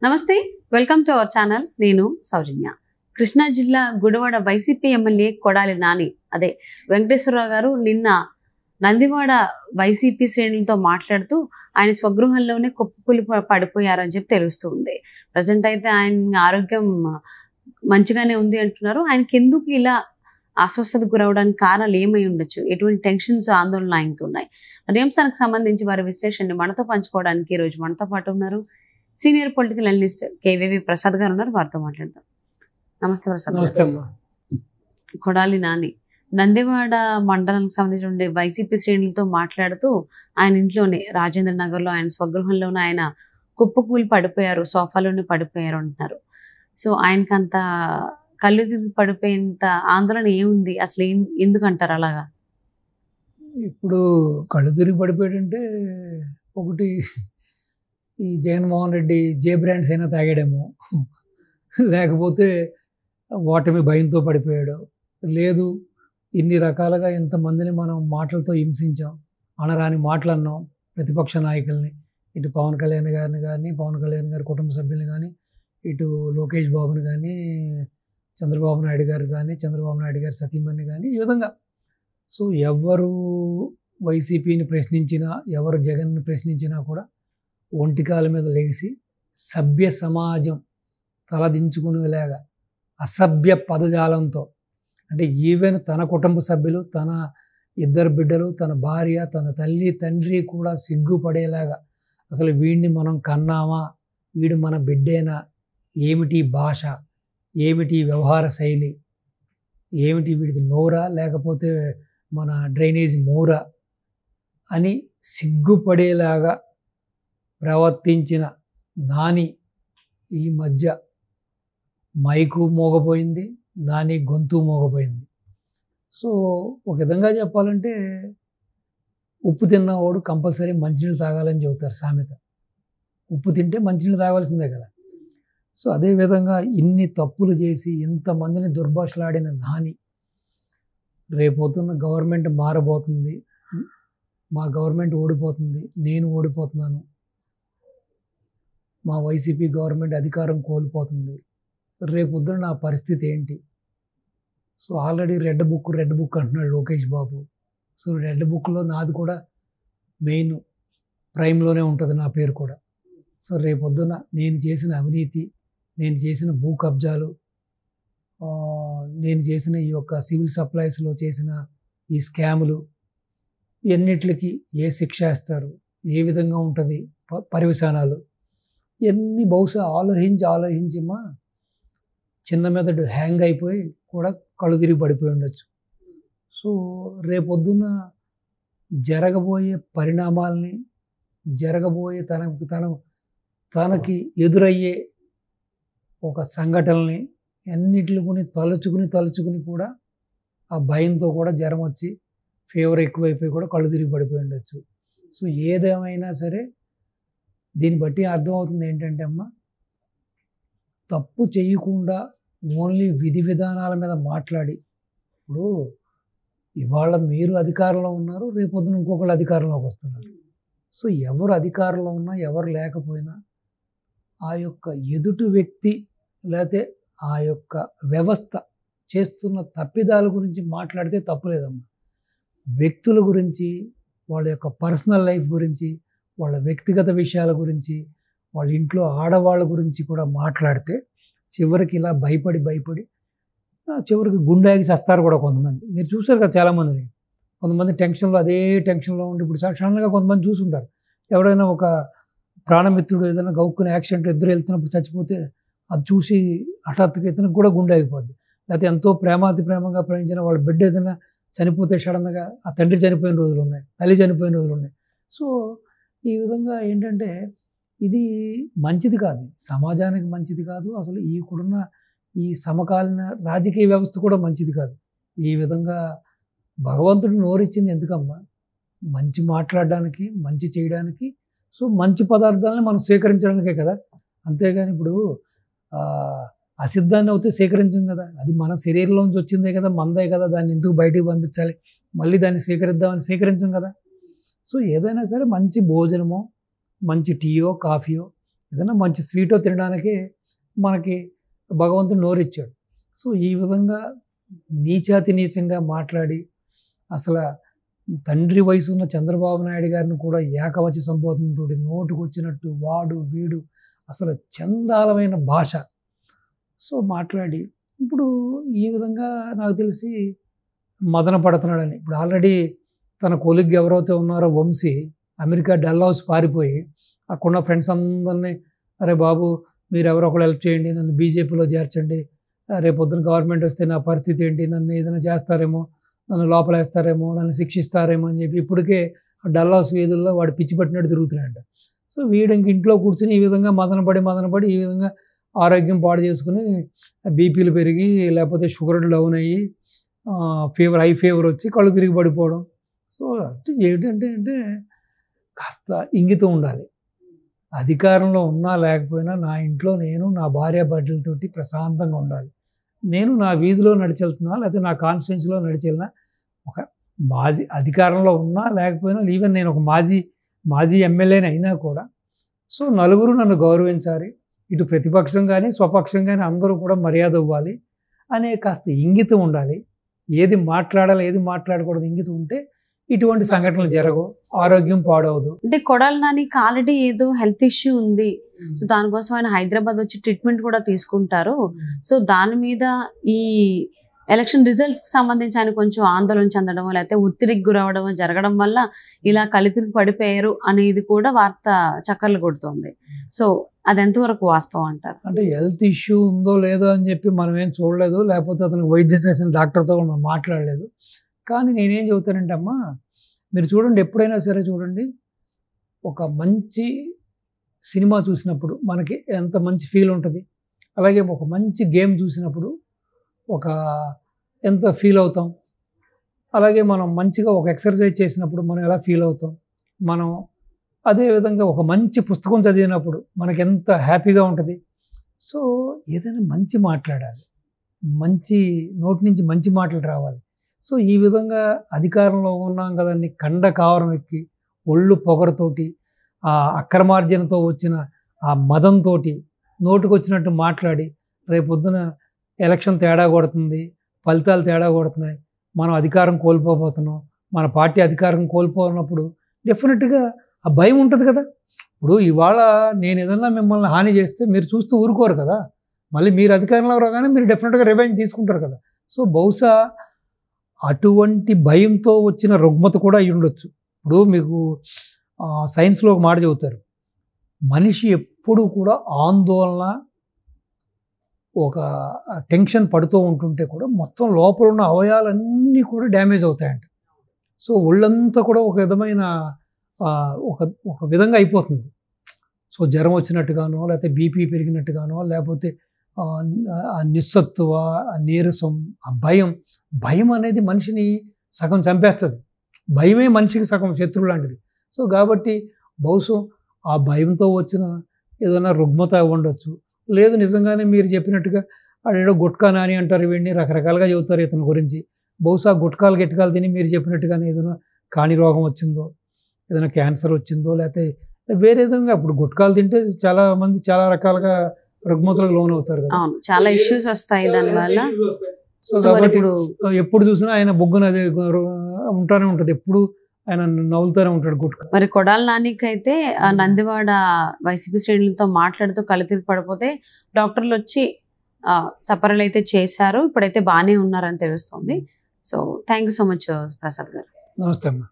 నమస్తే, welcome to our channel. నేను సౌజన్య. కృష్ణా జిల్లా గుడివాడ వైసీపీ ఎమ్మెల్యే కొడాలి నాని అదే వెంకటేశ్వరరావు గారు నిన్న నందివాడ వైసీపీ శ్రేణులతో మాట్లాడుతూ ఆయన స్వగృహంలోనే కుప్పకూలి పడిపోయారని చెప్పి తెలుస్తుంది. ప్రజెంట్ అయితే ఆయన ఆరోగ్యం మంచిగానే ఉంది అంటున్నారు. ఆయనకి ఎందుకు ఇలా అస్వస్థతకు గురవడానికి కారణాలు ఏమై ఉండొచ్చు, ఎటువంటి టెన్షన్స్ ఆందోళన ఆయనకు ఉన్నాయి, మరి అంశానికి సంబంధించి వారి విశ్లేషణని మనతో పంచుకోవడానికి ఈరోజు మనతో పాటు ఉన్నారు senior political analyst KVV Prasad గారు ఉన్నారు. వారితో మాట్లాడతాం. నమస్తే ప్రసాద్. కొడాలి నాని నందివాడ మండలానికి సంబంధించిన వైసీపీ శ్రేణులతో మాట్లాడుతూ ఆయన ఇంట్లోనే రాజేంద్ర నగర్లో ఆయన స్వగృహంలోనే ఆయన కుప్పకూలి పడిపోయారు, సోఫాలోనే పడిపోయారు అంటున్నారు. సో ఆయనకి అంత కళ్ళు తిరిగి పడిపోయేంత ఆందోళన ఏముంది అసలు, ఎందుకు అంటారు అలాగా? ఇప్పుడు కళ్ళు తిరిగి పడిపోయాడంటే ఒకటి ఈ జగన్మోహన్ రెడ్డి బ్రాండ్స్ అయినా తాగాడేమో, లేకపోతే ఓటమి భయంతో పడిపోయాడు, లేదు ఇన్ని రకాలుగా ఇంతమందిని మనం మాటలతో హింసించాం, అనరాని మాటలు అన్నాం ప్రతిపక్ష నాయకుల్ని, ఇటు పవన్ కళ్యాణ్ గారి కుటుంబ సభ్యుల్ని కానీ, ఇటు లోకేష్ బాబుని కానీ, చంద్రబాబు నాయుడు గారి సతీమణిని కానీ, ఈ విధంగా. సో ఎవరు వైసీపీని ప్రశ్నించినా, ఎవరు జగన్ని ప్రశ్నించినా కూడా ఒంటికాల మీద లేచి సభ్య సమాజం తలదించుకునేలాగా అసభ్య పదజాలంతో, అంటే ఈవెన్ తన కుటుంబ సభ్యులు, తన ఇద్దరు బిడ్డలు, తన భార్య, తన తల్లి తండ్రి కూడా సిగ్గుపడేలాగా, అసలు వీడిని మనం కన్నామా, వీడు మన బిడ్డేనా, ఏమిటి భాష, ఏమిటి వ్యవహార శైలి, ఏమిటి వీడిది నోరా లేకపోతే మన డ్రైనేజ్ మోరా అని సిగ్గుపడేలాగా ప్రవర్తించిన నాని ఈ మధ్య మైకు మోగపోయింది, నాని గొంతు మోగపోయింది. సో ఒక విధంగా చెప్పాలంటే ఉప్పు తిన్నవాడు కంపల్సరీ మంచినీళ్ళు తాగాలని చెబుతారు సామెత. ఉప్పు తింటే మంచినీళ్ళు తాగాల్సిందే కదా. సో అదేవిధంగా ఇన్ని తప్పులు చేసి ఇంతమందిని దుర్భాషలాడిన నాని రేపొద్దున్న గవర్నమెంట్ మారబోతుంది, మా గవర్నమెంట్ ఓడిపోతుంది, నేను ఓడిపోతున్నాను, మా వైసీపీ గవర్నమెంట్ అధికారం కోల్పోతుంది, రేపొద్దున నా పరిస్థితి ఏంటి? సో ఆల్రెడీ రెడ్ బుక్ అంటున్నాడు లోకేష్ బాబు. సో రెడ్ బుక్లో నాది కూడా మెయిన్ ప్రైమ్లోనే ఉంటుంది, నా పేరు కూడా. సో రేపొద్దున నేను చేసిన అవినీతి, నేను చేసిన భూ కబ్జాలు, నేను చేసిన ఈ యొక్క సివిల్ సప్లైస్లో చేసిన ఈ స్కాములు, ఎన్నిటికి ఏ శిక్ష ఇస్తారు, ఏ విధంగా ఉంటుంది పర్యవసానాలు, ఇవన్నీ బహుశా ఆలోచించమా చిన్న మెదడు హ్యాంగ్ అయిపోయి కూడా కళ్ళు తిరిగి పడిపోయి ఉండొచ్చు. సో రేపొద్దున జరగబోయే పరిణామాల్ని, జరగబోయే తనకి ఎదురయ్యే ఒక సంఘటనల్ని అన్నిటిని తలుచుకుని కూడా ఆ భయంతో కూడా జ్వరం వచ్చి ఫీవర్ ఎక్కువైపోయి కూడా కళ్ళు తిరిగి పడిపోయి ఉండొచ్చు. సో ఏదేమైనా సరే దీన్ని బట్టి అర్థమవుతుంది ఏంటంటే అమ్మ, తప్పు చేయకుండా ఓన్లీ విధి విధానాల మీద మాట్లాడి, ఇప్పుడు ఇవాళ మీరు అధికారంలో ఉన్నారు, రేపొద్దున ఇంకొకళ్ళు అధికారంలోకి వస్తున్నారు. సో ఎవరు అధికారంలో ఉన్నా ఎవరు లేకపోయినా ఆ యొక్క ఎదుటి వ్యక్తి లేకపోతే ఆ యొక్క వ్యవస్థ చేస్తున్న తప్పిదాల గురించి మాట్లాడితే తప్పులేదమ్మా. వ్యక్తుల గురించి, వాళ్ళ యొక్క పర్సనల్ లైఫ్ గురించి, వాళ్ళ వ్యక్తిగత విషయాల గురించి, వాళ్ళ ఇంట్లో ఆడవాళ్ళ గురించి కూడా మాట్లాడితే చివరికి ఇలా భయపడి చివరికి గుండెకి చస్తారు కూడా కొంతమంది. మీరు చూసారు కదా చాలామందిని, కొంతమంది అదే టెన్షన్లో ఉండి, ఇప్పుడు సడన్గా కొంతమంది చూసుంటారు, ఎవరైనా ఒక ప్రాణమిత్రుడు ఏదైనా గౌక్కుని యాక్సిడెంట్ ఇద్దరు వెళ్తున్నప్పుడు చచ్చిపోతే అది చూసి హఠాత్తుగా ఇతనికి కూడా గుండె ఆగిపోద్ది. లేకపోతే ఎంతో ప్రేమగా ప్రేమించిన వాళ్ళ బిడ్డ ఏదైనా చనిపోతే సడన్గా ఆ తండ్రి చనిపోయిన రోజులు ఉన్నాయి, తల్లి చనిపోయిన రోజులు ఉన్నాయి. సో ఈ విధంగా ఏంటంటే ఇది మంచిది కాదు, సమాజానికి మంచిది కాదు, అసలు ఇప్పుడున్న ఈ సమకాలీన రాజకీయ వ్యవస్థ కూడా మంచిది కాదు. ఈ విధంగా భగవంతుడు నోరిచ్చింది ఎందుకమ్మా? మంచి మాట్లాడడానికి, మంచి చేయడానికి. సో మంచి పదార్థాలని మనం స్వీకరించడానికే కదా, అంతేగాని ఇప్పుడు అసిద్ధాన్ని అయితే స్వీకరించం కదా, అది మన శరీరంలోంచి వచ్చిందే కదా, మందే కదా, దాన్ని ఎందుకు బయటికి పంపించాలి, మళ్ళీ దాన్ని స్వీకరిద్దామని స్వీకరించం కదా. సో ఏదైనా సరే మంచి భోజనమో, మంచి టీయో కాఫీయో ఏదైనా మంచి స్వీటో తినడానికి మనకి భగవంతుడు నోరిచ్చాడు. సో ఈ విధంగా నీచాతి నీచంగా మాట్లాడి అసలు తండ్రి వయసు ఉన్న చంద్రబాబు నాయుడు గారిని కూడా ఏకవచ సంబోధనతో నోటుకు వచ్చినట్టు వాడు వీడు అసలు చండాలమైన భాష సో మాట్లాడి ఇప్పుడు ఈ విధంగా నాకు తెలిసి మదన పడుతున్నాడని. ఇప్పుడు ఆల్రెడీ తన కొలిగ్ ఎవరైతే ఉన్నారో వంశీ అమెరికా డల్హౌస్ పారిపోయి అక్కడున్న ఫ్రెండ్స్ అందరినీ అరే బాబు మీరు ఎవరో ఒకరు హెల్ప్ చేయండి, నన్ను బీజేపీలో చేర్చండి, రేపు పొద్దున గవర్నమెంట్ వస్తే నా పరిస్థితి ఏంటి, నన్ను ఏదైనా చేస్తారేమో, నన్ను లోపలేస్తారేమో, నన్ను శిక్షిస్తారేమో అని చెప్పి ఇప్పటికే డల్లాస్ వీధుల్లో వాడు పిచ్చి పట్టినట్టు తిరుగుతున్నాడు. సో వీడు ఇంక ఇంట్లో కూర్చుని ఈ విధంగా మదనపడి ఈ విధంగా ఆరోగ్యం పాడు చేసుకుని బీపీలు పెరిగి లేకపోతే షుగర్ డౌన్ అయ్యి హై ఫీవర్ వచ్చి కళ్ళు తిరిగి పడిపోవడం. సో ఏంటంటే కాస్త ఇంగితం ఉండాలి. అధికారంలో ఉన్నా లేకపోయినా నా ఇంట్లో నేను నా భార్య బిడ్డలతోటి ప్రశాంతంగా ఉండాలి. నేను నా వీధిలో నడిచెళ్తున్నా లేకపోతే నా కాన్స్టిట్యున్సీలో నడిచెళ్ళినా ఒక మాజీ అధికారంలో ఉన్నా లేకపోయినా ఈవెన్ నేను ఒక మాజీ ఎమ్మెల్యేని అయినా కూడా సో నలుగురు నన్ను గౌరవించాలి, ఇటు ప్రతిపక్షం కానీ స్వపక్షం కానీ అందరూ కూడా మర్యాద ఇవ్వాలి అనే కాస్త ఇంగితం ఉండాలి. ఏది మాట్లాడాలి ఏది మాట్లాడకూడదు ఇంగితం ఉంటే ఇటువంటి సంఘటనలు జరగవు, ఆరోగ్యం పాడవదు. అంటే కొడాలి నానికి ఆల్రెడీ ఏదో హెల్త్ ఇష్యూ ఉంది, సో దానికోసం ఆయన హైదరాబాద్ వచ్చి ట్రీట్మెంట్ కూడా తీసుకుంటారు. సో దాని మీద ఈ ఎలక్షన్ రిజల్ట్స్కి సంబంధించి ఆయన కొంచెం ఆందోళన చెందడం లేకపోతే ఒత్తిడికి గురవడం జరగడం వల్ల ఇలా కలితిరిగి పడిపోయారు అనేది కూడా వార్త చక్కర్లు కొడుతోంది. సో అది ఎంతవరకు వాస్తవం అంటారు? అంటే హెల్త్ ఇష్యూ ఉందో లేదో అని చెప్పి మనం ఏం చూడలేదు, లేకపోతే అతనికి వైద్యం చేసిన డాక్టర్తో మనం మాట్లాడలేదు. కానీ నేనేం చెబుతానంటే అమ్మా, మీరు చూడండి, ఎప్పుడైనా సరే చూడండి, ఒక మంచి సినిమా చూసినప్పుడు మనకి ఎంత మంచి ఫీల్ ఉంటుంది, అలాగే ఒక మంచి గేమ్ చూసినప్పుడు ఎంత ఫీల్ అవుతాం, అలాగే మనం మంచిగా ఒక ఎక్సర్సైజ్ చేసినప్పుడు మనం ఎలా ఫీల్ అవుతాం, మనం అదేవిధంగా ఒక మంచి పుస్తకం చదివినప్పుడు మనకి ఎంత హ్యాపీగా ఉంటుంది. సో ఏదైనా మంచి మాట్లాడాలి, మంచి నోటి నుంచి మంచి మాటలు రావాలి. సో ఈ విధంగా అధికారంలో ఉన్నాం కదండి, కండ కావరం ఎక్కి ఒళ్ళు పొగరతోటి ఆ అక్రమార్జనతో వచ్చిన ఆ మదంతో నోటుకు వచ్చినట్టు మాట్లాడి రేపొద్దున ఎలక్షన్ తేడా కొడుతుంది, ఫలితాలు తేడా కొడుతున్నాయి, మనం అధికారం కోల్పోతున్నాం, మన పార్టీ అధికారం కోల్పోయినప్పుడు డెఫినెట్గా ఆ భయం ఉంటుంది కదా. ఇప్పుడు ఇవాళ నేను ఏదన్నా మిమ్మల్ని హాని చేస్తే మీరు చూస్తూ ఊరుకోరు కదా, మళ్ళీ మీరు అధికారంలో రాగానే మీరు డెఫినెట్గా రివెంజ్ తీసుకుంటారు కదా. సో బహుశా అటువంటి భయంతో వచ్చిన రుగ్మత కూడా అయి ఉండొచ్చు. ఇప్పుడు మీకు సైన్స్లో ఒక మాట చెబుతారు, మనిషి ఎప్పుడు కూడా ఆందోళన ఒక టెన్షన్ పడుతూ ఉంటుంటే కూడా మొత్తం లోపల ఉన్న అవయవాలన్నీ కూడా డ్యామేజ్ అవుతాయంట. సో ఒళ్ళంతా కూడా ఒక విధమైన ఒక విధంగా అయిపోతుంది. సో జ్వరం వచ్చినట్టుగానో లేకపోతే బీపీ పెరిగినట్టుగానో లేకపోతే నిస్సత్తువ, నీరసం, ఆ భయం అనేది మనిషిని సగం చంపేస్తుంది. భయమే మనిషికి సగం శత్రువు లాంటిది. సో కాబట్టి బహుశా ఆ భయంతో వచ్చిన ఏదైనా రుగ్మత ఉండొచ్చు, లేదు నిజంగానే మీరు చెప్పినట్టుగా ఆడేడో గుట్కా నాని అంటారు, ఇవన్నీ రకరకాలుగా చెబుతారు ఇతని గురించి. బహుశా గిట్కాలు తిని మీరు చెప్పినట్టుగానే ఏదైనా కాని రోగం వచ్చిందో, ఏదైనా క్యాన్సర్ వచ్చిందో, లేకపోతే వేరే విధంగా ఇప్పుడు గుట్కాలు తింటే చాలా మంది చాలా రకాలుగా రుగ్మతలకు లోన్ అవుతారు కదా, చాలా ఇష్యూస్ వస్తాయి దానివల్ల. సో కాబట్టి ఎప్పుడు చూసినా ఆయన బొగ్గున అదే ఉంటానే ఉంటుంది, ఎప్పుడు ఆయన నవ్వులుతూనే ఉంటాడు గుట్కా. మరి కొడాలి నానికి అయితే నందివాడ వైసీపీ శ్రేణులతో మాట్లాడుతూ కళ్ళతిరిగి పడిపోతే డాక్టర్లు వచ్చి సపరలు అయితే చేశారు, ఇప్పుడైతే బాగానే ఉన్నారని తెలుస్తుంది. So thank you so much Prasad గారు. నమస్తే అమ్మా.